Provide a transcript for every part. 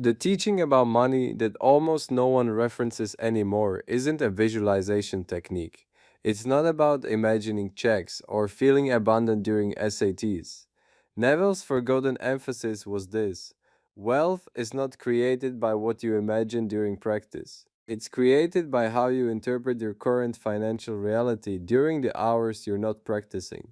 The teaching about money that almost no one references anymore isn't a visualization technique. It's not about imagining checks or feeling abundant during SATs. Neville's forgotten emphasis was this: wealth is not created by what you imagine during practice. It's created by how you interpret your current financial reality during the hours you're not practicing.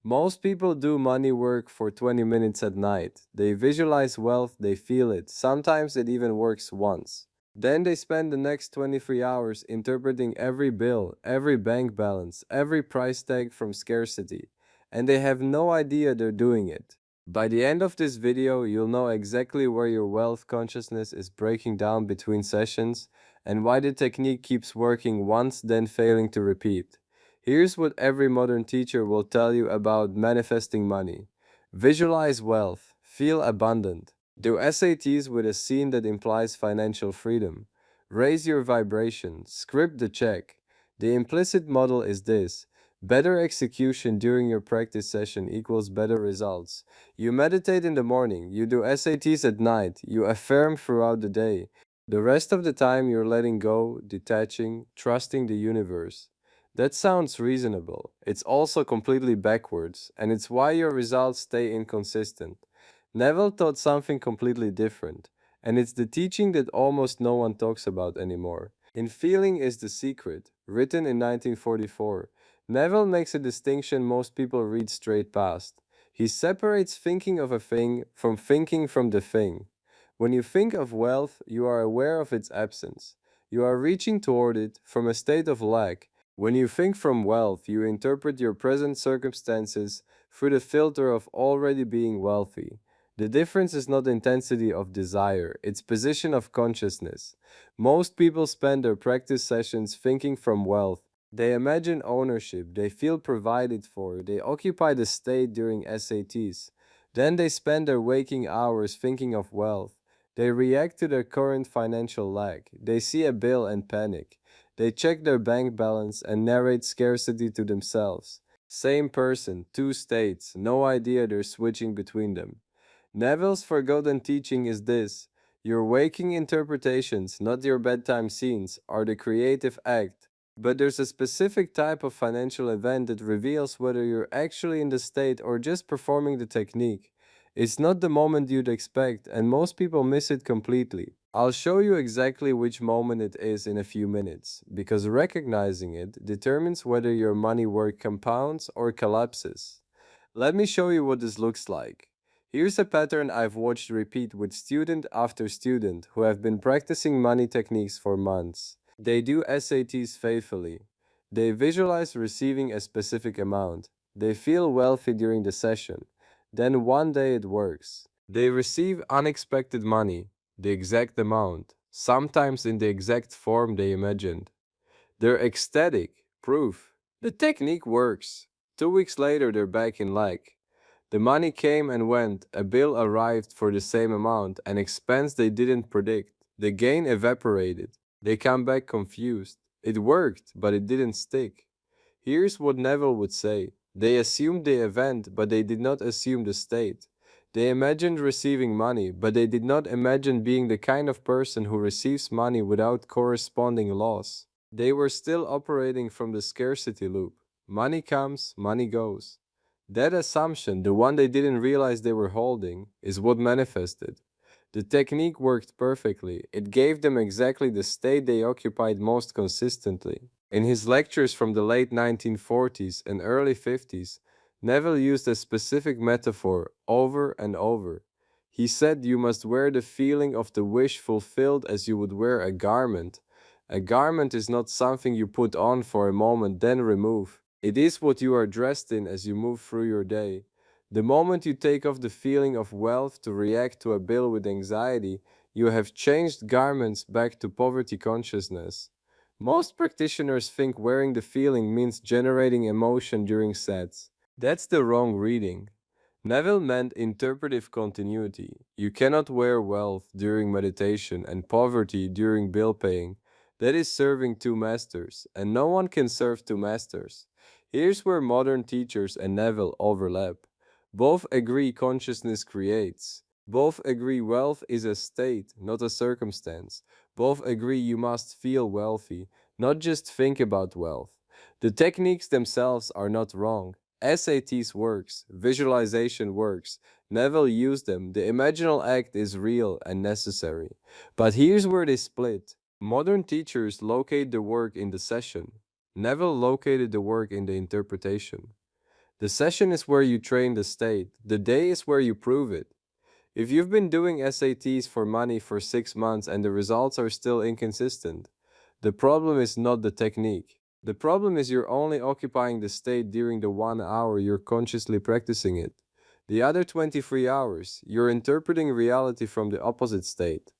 Most people do money work for 20 minutes at night. They visualize wealth, they feel it. Sometimes it even works once. Then they spend the next 23 hours interpreting every bill, every bank balance, every price tag from scarcity, and they have no idea they're doing it. By the end of this video, you'll know exactly where your wealth consciousness is breaking down between sessions and why the technique keeps working once then failing to repeat. Here's what every modern teacher will tell you about manifesting money. Visualize wealth, feel abundant. Do SATs with a scene that implies financial freedom. Raise your vibration, script the check. The implicit model is this: better execution during your practice session equals better results. You meditate in the morning, you do SATs at night, you affirm throughout the day. The rest of the time you're letting go, detaching, trusting the universe. That sounds reasonable. It's also completely backwards, and it's why your results stay inconsistent. Neville taught something completely different, and it's the teaching that almost no one talks about anymore. In Feeling is the Secret, written in 1944, Neville makes a distinction most people read straight past. He separates thinking of a thing from thinking from the thing. When you think of wealth, you are aware of its absence. You are reaching toward it from a state of lack. When you think from wealth, you interpret your present circumstances through the filter of already being wealthy. The difference is not intensity of desire, it's position of consciousness. Most people spend their practice sessions thinking from wealth. They imagine ownership, they feel provided for, they occupy the state during SATs. Then they spend their waking hours thinking of wealth. They react to their current financial lack. They see a bill and panic. They check their bank balance and narrate scarcity to themselves. Same person, two states, no idea they're switching between them. Neville's forgotten teaching is this: your waking interpretations, not your bedtime scenes, are the creative act. But there's a specific type of financial event that reveals whether you're actually in the state or just performing the technique. It's not the moment you'd expect, and most people miss it completely. I'll show you exactly which moment it is in a few minutes, because recognizing it determines whether your money work compounds or collapses. Let me show you what this looks like. Here's a pattern I've watched repeat with student after student who have been practicing money techniques for months. They do SATs faithfully. They visualize receiving a specific amount. They feel wealthy during the session. Then one day it works. They receive unexpected money, the exact amount, sometimes in the exact form they imagined. They're ecstatic, proof. The technique works. 2 weeks later, they're back in lack. The money came and went, a bill arrived for the same amount, an expense they didn't predict. The gain evaporated. They come back confused. It worked, but it didn't stick. Here's what Neville would say: they assumed the event, but they did not assume the state. They imagined receiving money, but they did not imagine being the kind of person who receives money without corresponding loss. They were still operating from the scarcity loop. Money comes, money goes. That assumption, the one they didn't realize they were holding, is what manifested. The technique worked perfectly. It gave them exactly the state they occupied most consistently. In his lectures from the late 1940s and early 50s, Neville used a specific metaphor over and over. He said you must wear the feeling of the wish fulfilled as you would wear a garment. A garment is not something you put on for a moment then remove. It is what you are dressed in as you move through your day. The moment you take off the feeling of wealth to react to a bill with anxiety, you have changed garments back to poverty consciousness. Most practitioners think wearing the feeling means generating emotion during sets. That's the wrong reading. Neville meant interpretive continuity. You cannot wear wealth during meditation and poverty during bill paying. That is serving two masters, and no one can serve two masters. Here's where modern teachers and Neville overlap. Both agree consciousness creates. Both agree wealth is a state, not a circumstance. Both agree you must feel wealthy, not just think about wealth. The techniques themselves are not wrong. SATs works, visualization works. Neville used them. The imaginal act is real and necessary. But here's where they split. Modern teachers locate the work in the session. Neville located the work in the interpretation. The session is where you train the state. The day is where you prove it. If you've been doing SATs for money for 6 months and the results are still inconsistent, the problem is not the technique. The problem is you're only occupying the state during the 1 hour you're consciously practicing it. The other 23 hours, you're interpreting reality from the opposite state.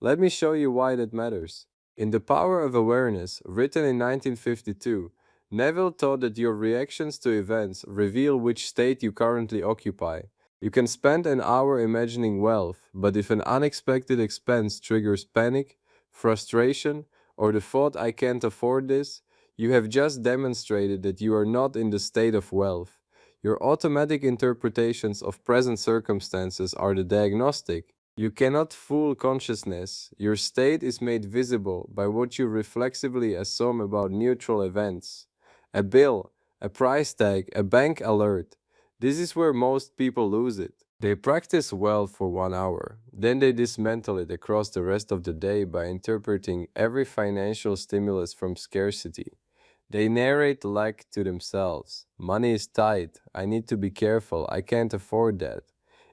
Let me show you why that matters. In The Power of Awareness, written in 1952, Neville taught that your reactions to events reveal which state you currently occupy. You can spend an hour imagining wealth, but if an unexpected expense triggers panic, frustration, or the thought I can't afford this, you have just demonstrated that you are not in the state of wealth. Your automatic interpretations of present circumstances are the diagnostic. You cannot fool consciousness. Your state is made visible by what you reflexively assume about neutral events. A bill, a price tag, a bank alert. This is where most people lose it. They practice well for 1 hour, then they dismantle it across the rest of the day by interpreting every financial stimulus from scarcity. They narrate lack to themselves. Money is tight. I need to be careful. I can't afford that.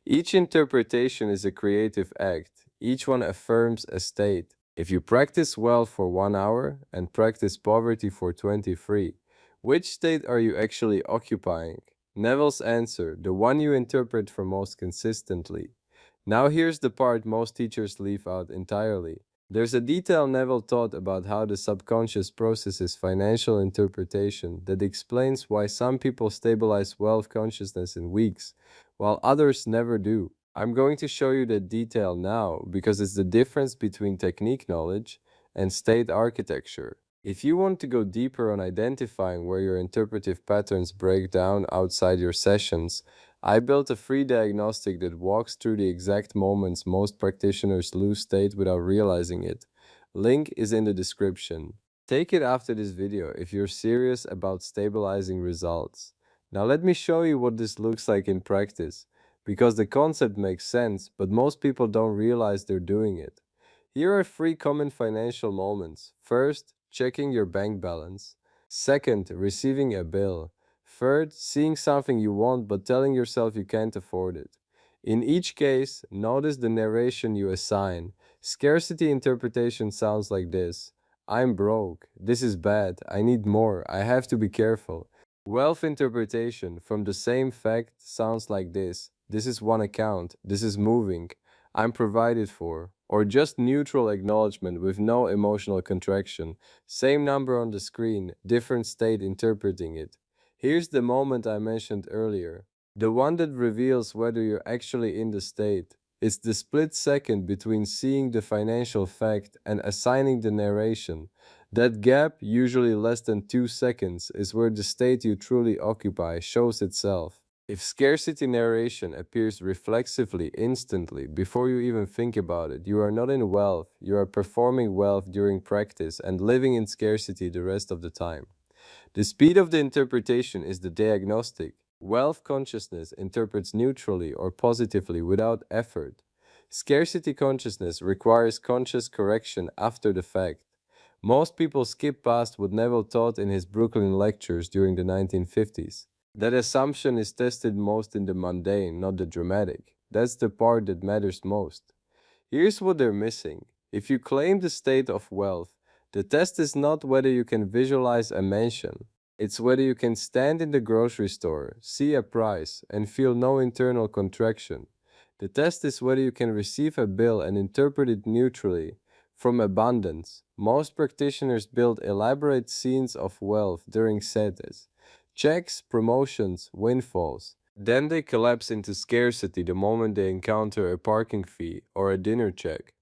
Each interpretation is a creative act. Each one affirms a state. If you practice well for 1 hour and practice poverty for 23, which state are you actually occupying? Neville's answer, the one you interpret for most consistently. Now here's the part most teachers leave out entirely. There's a detail Neville taught about how the subconscious processes financial interpretation that explains why some people stabilize wealth consciousness in weeks, while others never do. I'm going to show you that detail now because it's the difference between technique knowledge and state architecture. If you want to go deeper on identifying where your interpretive patterns break down outside your sessions, I built a free diagnostic that walks through the exact moments most practitioners lose state without realizing it. Link is in the description. Take it after this video if you're serious about stabilizing results. Now let me show you what this looks like in practice, because the concept makes sense, but most people don't realize they're doing it. Here are 3 common financial moments. First, checking your bank balance. Second, receiving a bill. Third, seeing something you want but telling yourself you can't afford it. In each case, notice the narration you assign. Scarcity interpretation sounds like this: I'm broke. This is bad. I need more. I have to be careful. Wealth interpretation from the same fact sounds like this: this is one account. This is moving. I'm provided for. Or just neutral acknowledgement with no emotional contraction. Same number on the screen, different state interpreting it. Here's the moment I mentioned earlier, the one that reveals whether you're actually in the state. It's the split second between seeing the financial fact and assigning the narration. That gap, usually less than 2 seconds, is where the state you truly occupy shows itself. If scarcity narration appears reflexively instantly before you even think about it, you are not in wealth, you are performing wealth during practice and living in scarcity the rest of the time. The speed of the interpretation is the diagnostic. Wealth consciousness interprets neutrally or positively without effort. Scarcity consciousness requires conscious correction after the fact. Most people skip past what Neville taught in his Brooklyn lectures during the 1950s. That assumption is tested most in the mundane, not the dramatic. That's the part that matters most. Here's what they're missing. If you claim the state of wealth, the test is not whether you can visualize a mansion. It's whether you can stand in the grocery store, see a price, and feel no internal contraction. The test is whether you can receive a bill and interpret it neutrally. From abundance, most practitioners build elaborate scenes of wealth during setas. Checks, promotions, windfalls. Then they collapse into scarcity the moment they encounter a parking fee or a dinner check.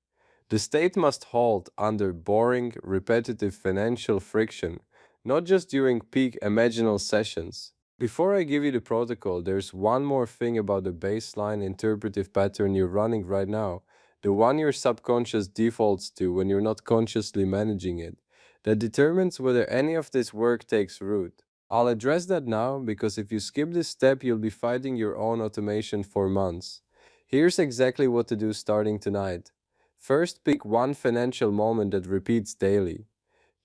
The state must halt under boring, repetitive financial friction, not just during peak imaginal sessions. Before I give you the protocol, there's one more thing about the baseline interpretive pattern you're running right now, the one your subconscious defaults to when you're not consciously managing it, that determines whether any of this work takes root. I'll address that now because if you skip this step, you'll be fighting your own automation for months. Here's exactly what to do starting tonight. First, pick one financial moment that repeats daily.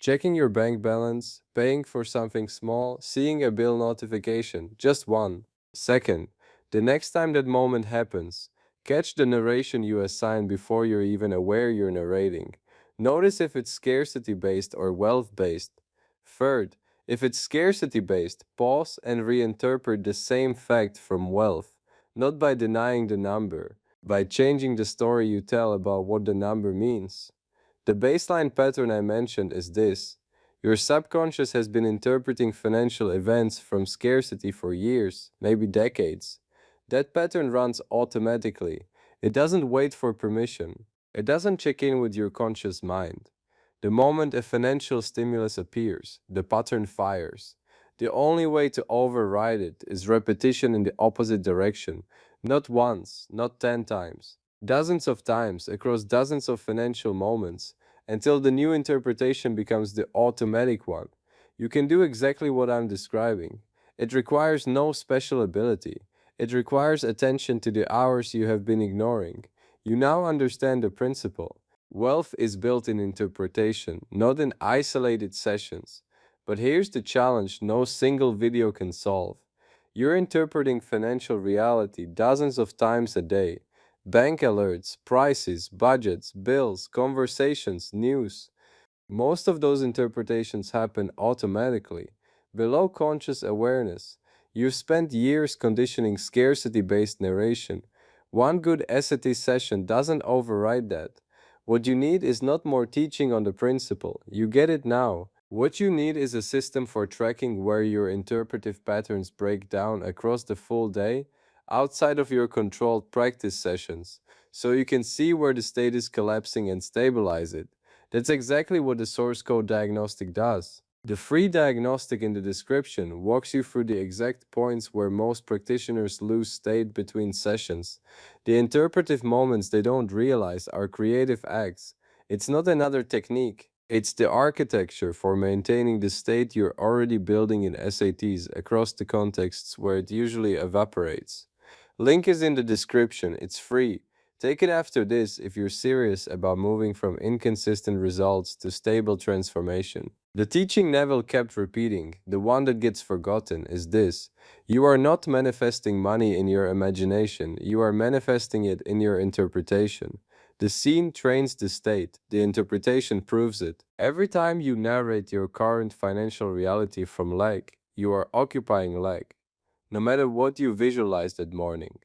Checking your bank balance, paying for something small, seeing a bill notification, just one. Second, the next time that moment happens, catch the narration you assign before you're even aware you're narrating. Notice if it's scarcity based or wealth based. Third, if it's scarcity based, pause and reinterpret the same fact from wealth, not by denying the number, by changing the story you tell about what the number means. The baseline pattern I mentioned is this. Your subconscious has been interpreting financial events from scarcity for years, maybe decades. That pattern runs automatically. It doesn't wait for permission. It doesn't check in with your conscious mind. The moment a financial stimulus appears, the pattern fires. The only way to override it is repetition in the opposite direction, not once, not 10 times, dozens of times across dozens of financial moments until the new interpretation becomes the automatic one. You can do exactly what I'm describing. It requires no special ability. It requires attention to the hours you have been ignoring. You now understand the principle. Wealth is built in interpretation, not in isolated sessions. But here's the challenge no single video can solve. You're interpreting financial reality dozens of times a day. Bank alerts, prices, budgets, bills, conversations, news. Most of those interpretations happen automatically, below conscious awareness. You've spent years conditioning scarcity based narration. One good SAT session doesn't override that. What you need is not more teaching on the principle, you get it now. What you need is a system for tracking where your interpretive patterns break down across the full day, outside of your controlled practice sessions, so you can see where the state is collapsing and stabilize it. That's exactly what the source code diagnostic does. The free diagnostic in the description walks you through the exact points where most practitioners lose state between sessions. The interpretive moments they don't realize are creative acts. It's not another technique. It's the architecture for maintaining the state you're already building in SATs across the contexts where it usually evaporates. Link is in the description. It's free. Take it after this if you're serious about moving from inconsistent results to stable transformation. The teaching Neville kept repeating, the one that gets forgotten, is this. You are not manifesting money in your imagination, you are manifesting it in your interpretation. The scene trains the state, the interpretation proves it. Every time you narrate your current financial reality from lack, you are occupying lack, no matter what you visualized that morning.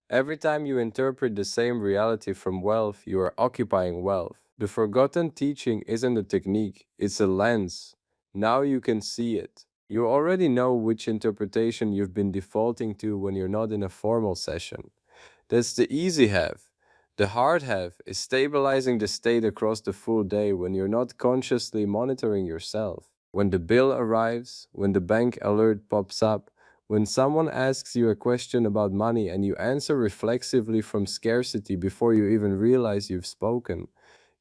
Every time you interpret the same reality from wealth, you are occupying wealth. The forgotten teaching isn't a technique, it's a lens. Now you can see it. You already know which interpretation you've been defaulting to when you're not in a formal session. That's the easy half. The hard half is stabilizing the state across the full day when you're not consciously monitoring yourself. When the bill arrives, when the bank alert pops up, when someone asks you a question about money and you answer reflexively from scarcity before you even realize you've spoken.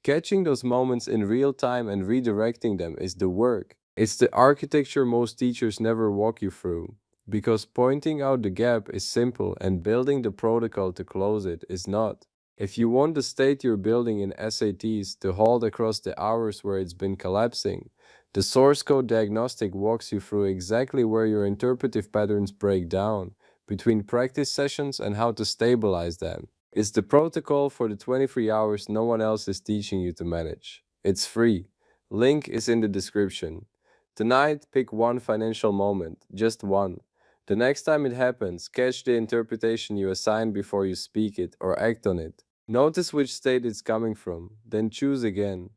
Catching those moments in real time and redirecting them is the work. It's the architecture most teachers never walk you through. Because pointing out the gap is simple and building the protocol to close it is not. If you want the state you're building in SATs to hold across the hours where it's been collapsing, the source code diagnostic walks you through exactly where your interpretive patterns break down, between practice sessions and how to stabilize them. It's the protocol for the 23 hours no one else is teaching you to manage. It's free. Link is in the description. Tonight, pick one financial moment, just one. The next time it happens, catch the interpretation you assign before you speak it or act on it. Notice which state it's coming from, then choose again.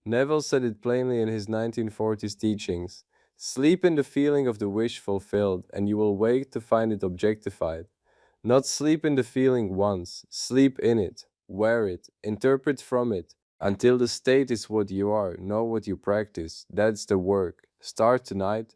Neville said it plainly in his 1940s teachings. Sleep in the feeling of the wish fulfilled, and you will wake to find it objectified. Not sleep in the feeling once, sleep in it, wear it, interpret from it, until the state is what you are, not what you practice. That's the work. Start tonight.